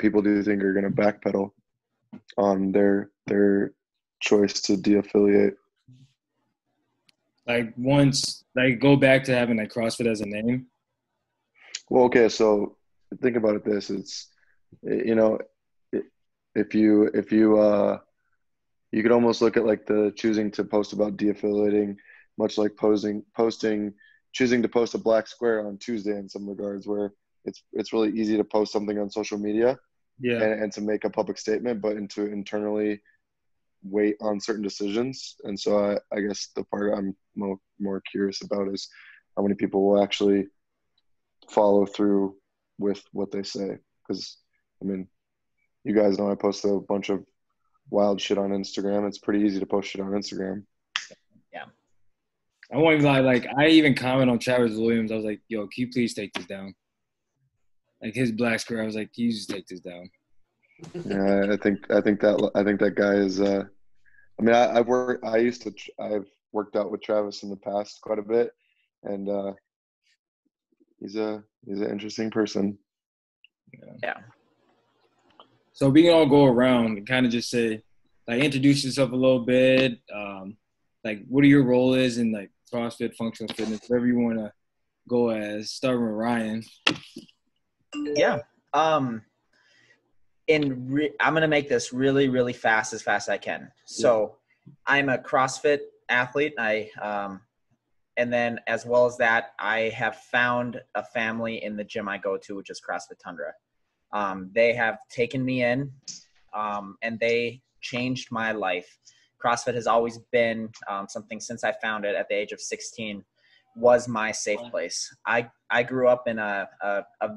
people do you think are going to backpedal on their choice to de-affiliate? Like once, like go back to having like CrossFit as a name. Well, okay, so think about it this, it's, you know, if you could almost look at like the choosing to post about de-affiliating, much like choosing to post a black square on Tuesday in some regards, where it's really easy to post something on social media Yeah. and to make a public statement, but and to internally wait on certain decisions. And so I guess the part I'm more curious about is how many people will actually follow through with what they say. Because, I mean, you guys know I post a bunch of wild shit on Instagram. It's pretty easy to post shit on Instagram. Yeah. I won't even lie, like I even comment on Travis Williams. I was like, yo, can you please take this down? Like his black square, I was like, can you just take this down? Yeah, I think that guy is I mean, I've worked out with Travis in the past quite a bit, and he's an interesting person. Yeah. So we can all go around and kind of just say, like, introduce yourself a little bit. Like, what your role is in like CrossFit, functional fitness, whatever you want to go as. Starting with Ryan. Yeah. I'm going to make this really, really fast as I can. So I'm a CrossFit athlete. And then as well as that, I have found a family in the gym I go to, which is CrossFit Tundra. They have taken me in, and they changed my life. CrossFit has always been something since I found it at the age of 16 was my safe place. I grew up in a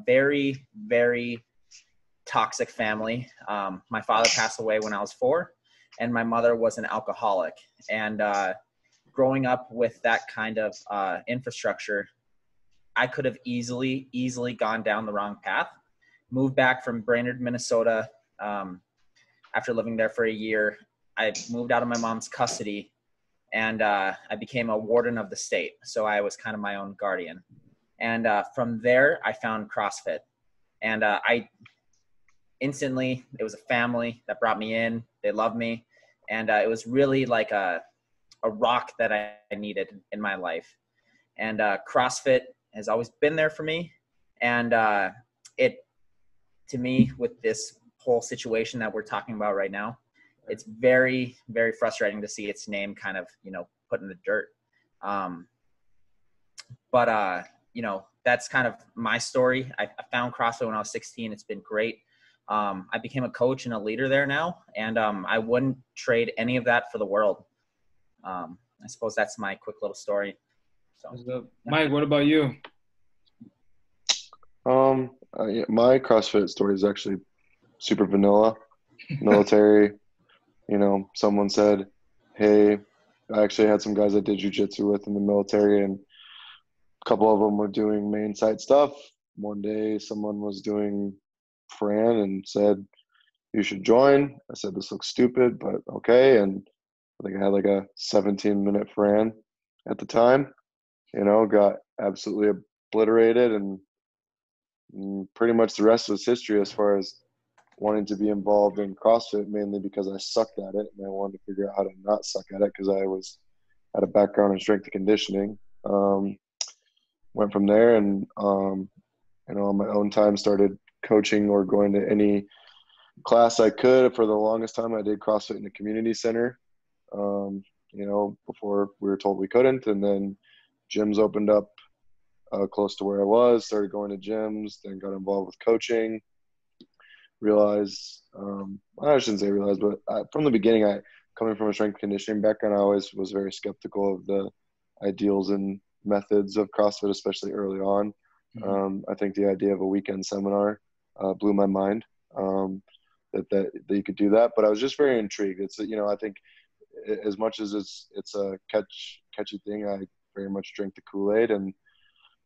very, very toxic family. My father passed away when I was 4, and my mother was an alcoholic. And growing up with that kind of infrastructure, I could have easily gone down the wrong path. Moved back from Brainerd, Minnesota. After living there for a year, I moved out of my mom's custody, and I became a warden of the state. So I was kind of my own guardian. And from there, I found CrossFit. And I instantly, it was a family that brought me in. They loved me. And it was really like a rock that I needed in my life. And CrossFit has always been there for me. And to me, with this whole situation that we're talking about right now, it's very, very frustrating to see its name kind of, put in the dirt. But that's kind of my story. I found CrossFit when I was 16. It's been great. I became a coach and a leader there now, and I wouldn't trade any of that for the world. I suppose that's my quick little story. So, Mike, what about you? My CrossFit story is actually super vanilla. Military, someone said, hey, I actually had some guys I did jiu-jitsu with in the military, and a couple of them were doing main site stuff. One day someone was doing Fran and said, you should join. I said, this looks stupid, but okay. And I think I had like a 17-minute Fran at the time, got absolutely obliterated, and pretty much the rest was history as far as wanting to be involved in CrossFit, mainly because I sucked at it and I wanted to figure out how to not suck at it because I had a background in strength and conditioning. Went from there and, on my own time started coaching or going to any class I could. For the longest time, I did CrossFit in the community center, before we were told we couldn't. And then gyms opened up close to where I was, started going to gyms, then got involved with coaching. Realized, I shouldn't say realized, but from the beginning, coming from a strength conditioning background, I always was very skeptical of the ideals and methods of CrossFit, especially early on. I think the idea of a weekend seminar blew my mind, that you could do that. But I was just very intrigued. It's, I think as much as it's a catchy thing, I very much drink the Kool-Aid. And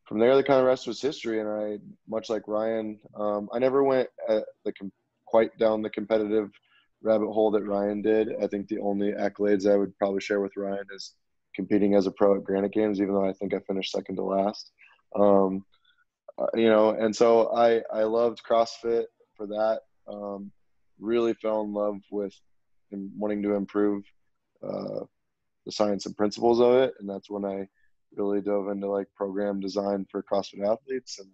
from there, the kind of rest was history. And I, much like Ryan, I never went quite down the competitive rabbit hole that Ryan did. I think the only accolades I would probably share with Ryan is competing as a pro at Granite Games, even though I think I finished second to last. And so I loved CrossFit for that. really fell in love with wanting to improve the science and principles of it. And that's when I really dove into like program design for CrossFit athletes. And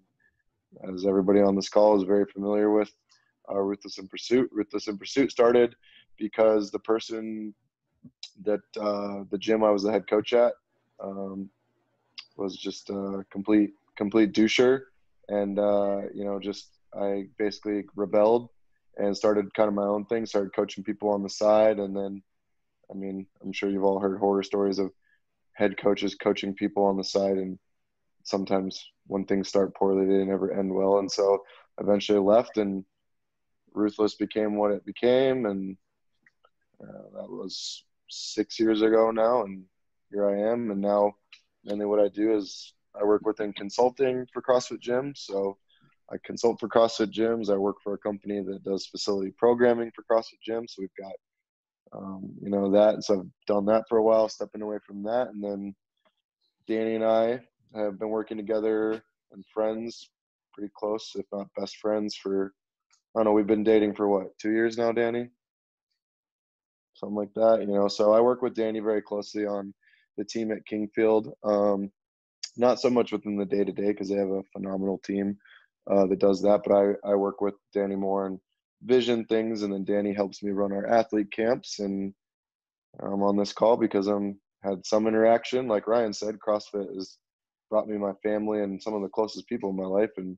as everybody on this call is very familiar with, Ruthless in Pursuit started because the person that the gym I was the head coach at was just a complete doucher. And, just I basically rebelled and started kind of my own thing, started coaching people on the side. And then, I mean, I'm sure you've all heard horror stories of head coaches coaching people on the side. And sometimes when things start poorly, they never end well. And so eventually left, and Ruthless became what it became. And that was 6 years ago now. And here I am. And now mainly what I do is I work within consulting for CrossFit gyms. So I consult for CrossFit gyms. I work for a company that does facility programming for CrossFit gyms. So we've got, that. And so I've done that for a while, stepping away from that. And then Danny and I have been working together and friends, pretty close, if not best friends for, I don't know, we've been dating for what, 2 years now, Danny? Something like that, So I work with Danny very closely on the team at Kingfield. Not so much within the day-to-day because they have a phenomenal team that does that, but I work with Danny more on vision things, and then Danny helps me run our athlete camps. And I'm on this call because I'm had some interaction. Like Ryan said, CrossFit has brought me my family and some of the closest people in my life, and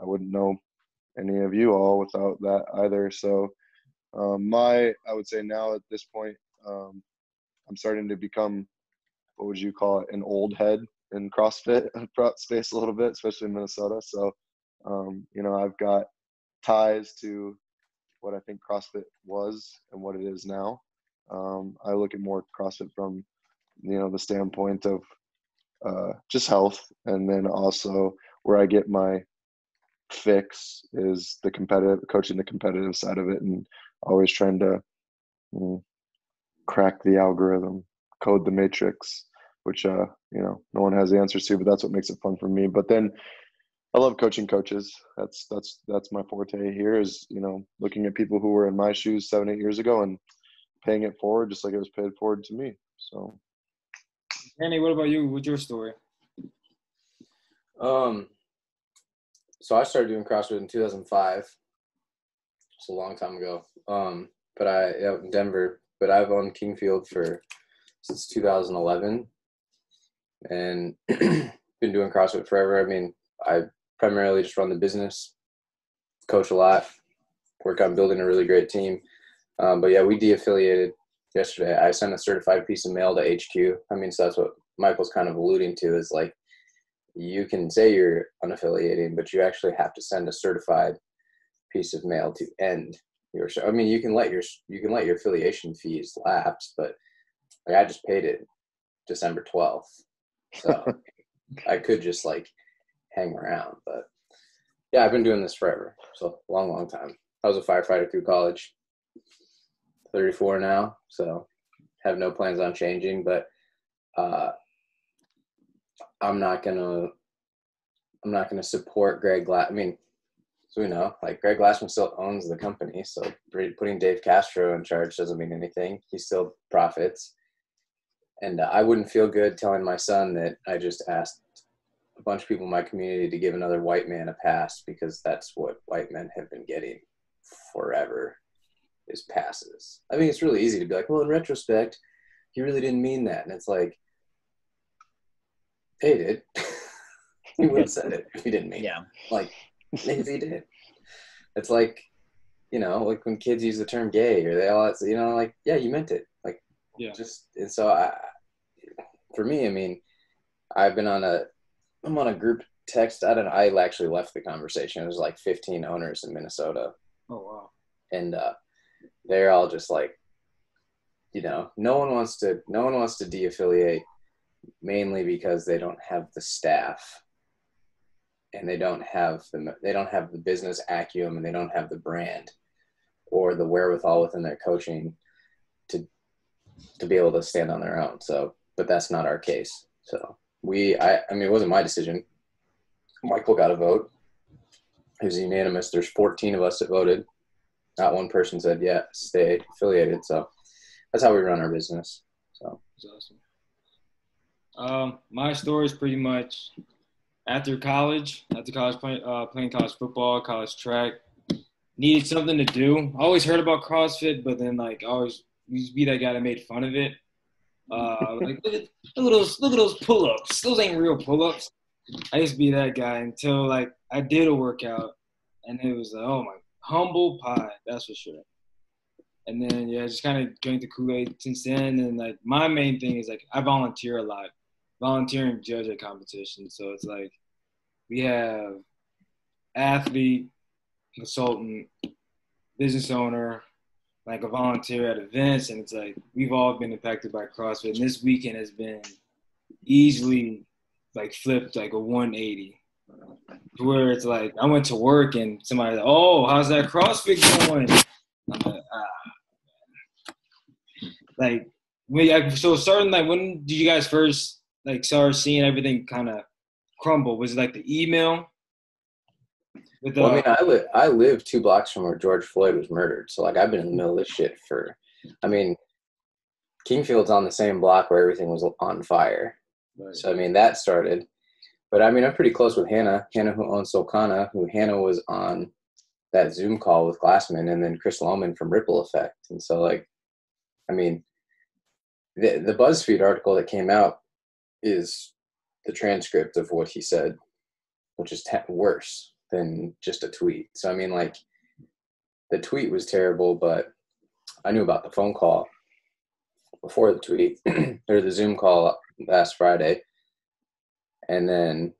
I wouldn't know any of you all without that either. So I would say now at this point, I'm starting to become, what would you call it, an old head in CrossFit space a little bit, especially in Minnesota. So, I've got ties to what I think CrossFit was and what it is now. I look at more CrossFit from, the standpoint of just health, and then also where I get my fix is coaching the competitive side of it, and always trying to crack the algorithm, code the matrix, which no one has the answers to, but that's what makes it fun for me. But then I love coaching coaches. That's my forte here is, looking at people who were in my shoes 7-8 years ago and paying it forward just like it was paid forward to me. So Danny, what about you? What's your story? So I started doing CrossFit in 2005. It's a long time ago. But in Denver, but I've owned Kingfield since 2011 and been doing CrossFit forever. I mean, I primarily just run the business, coach a lot, work on building a really great team. But yeah, we de-affiliated yesterday. I sent a certified piece of mail to HQ. I mean, so that's what Michael's kind of alluding to is like, you can say you're unaffiliating, but you actually have to send a certified piece of mail to end your show. I mean, you can let your affiliation fees lapse, but like I just paid it December 12th. So I could just like hang around, but yeah, I've been doing this forever. So long, long time. I was a firefighter through college, 34 now. So have no plans on changing, but I'm not gonna support Greg Glass. I mean, so we know, like Greg Glassman still owns the company, so putting Dave Castro in charge doesn't mean anything. He still profits, and I wouldn't feel good telling my son that I just asked a bunch of people in my community to give another white man a pass because that's what white men have been getting forever is passes. I mean, it's really easy to be like, well, in retrospect, he really didn't mean that, and it's like, he did. He would have said it if he didn't mean it. Like, maybe he did. It's like, like when kids use the term gay or they all, like, yeah, you meant it. Like, yeah. And so for me, I mean, I'm on a group text. I actually left the conversation. It was like 15 owners in Minnesota. Oh, wow. And they're all just like, no one wants to de-affiliate mainly because they don't have the staff. And they don't have the business acumen, and they don't have the brand or the wherewithal within their coaching to be able to stand on their own. So, but that's not our case. So I mean, it wasn't my decision. Michael got a vote. It was unanimous. There's 14 of us that voted. not one person said, yeah, stay affiliated. So that's how we run our business. So that's awesome. My story is pretty much after college playing college football, college track, needed something to do. I always heard about CrossFit, but then like I always used to be that guy that made fun of it. Like look at those pull-ups. Those ain't real pull-ups. I used to be that guy until like I did a workout, and it was like, oh my, humble pie, that's for sure. And then yeah, just kind of drank the Kool-Aid since then. And like my main thing is like I volunteer a lot, volunteer and judge at competitions. So it's like we have athlete, consultant, business owner, like a volunteer at events, and it's like we've all been impacted by CrossFit. And this weekend has been easily like flipped like a 180, where it's like I went to work and somebody's like, "Oh, how's that CrossFit going?" I'm like, so starting like when did you guys first like start seeing everything kind of crumble? Was it like the email? Well, I mean, I live 2 blocks from where George Floyd was murdered. So, like, I've been in the middle of this shit I mean, Kingfield's on the same block where everything was on fire. Right. So, I mean, that started. But, I mean, I'm pretty close with Hannah, who owns Solcana, Hannah was on that Zoom call with Glassman, and then Chris Lohman from Ripple Effect. And so, like, I mean, the BuzzFeed article that came out is the transcript of what he said, which is worse than just a tweet. So, I mean, like, the tweet was terrible, but I knew about the phone call before the tweet or the Zoom call last Friday. And then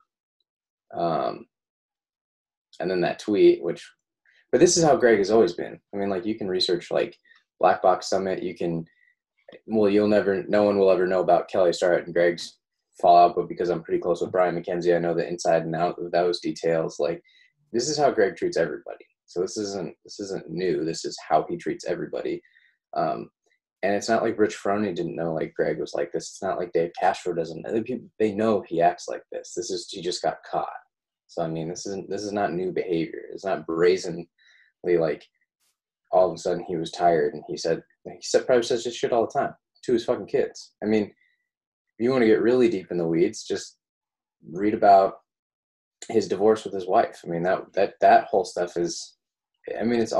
that tweet, but this is how Greg has always been. I mean, like, you can research like Black Box Summit. No one will ever know about Kelly Starrett and Greg's fallout, but because I'm pretty close with Brian McKenzie, I know the inside and out of those details. Like, this is how Greg treats everybody. So this isn't new. This is how he treats everybody. And it's not like Rich Froning didn't know like Greg was like this. It's not like Dave Castro doesn't know. They know he acts like this. He just got caught. So I mean, this is not new behavior. It's not brazenly like all of a sudden he was tired and he probably says this shit all the time to his fucking kids. I mean, if you want to get really deep in the weeds, just read about his divorce with his wife. I mean, that whole stuff is, I mean, it's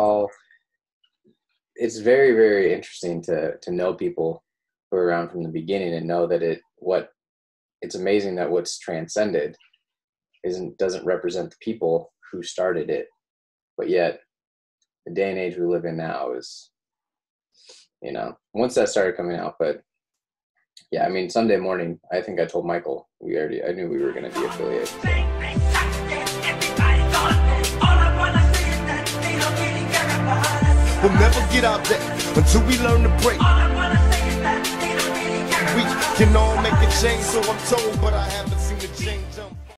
very, very interesting to know people who are around from the beginning and know that it's amazing that what's transcended doesn't represent the people who started it. But yet the day and age we live in now is, once that started coming out. But yeah, I mean, Sunday morning, I think I told Michael, I knew we were going to be affiliated. We'll never get out there until we learn to break. We can all make a change, so I'm told, but I haven't.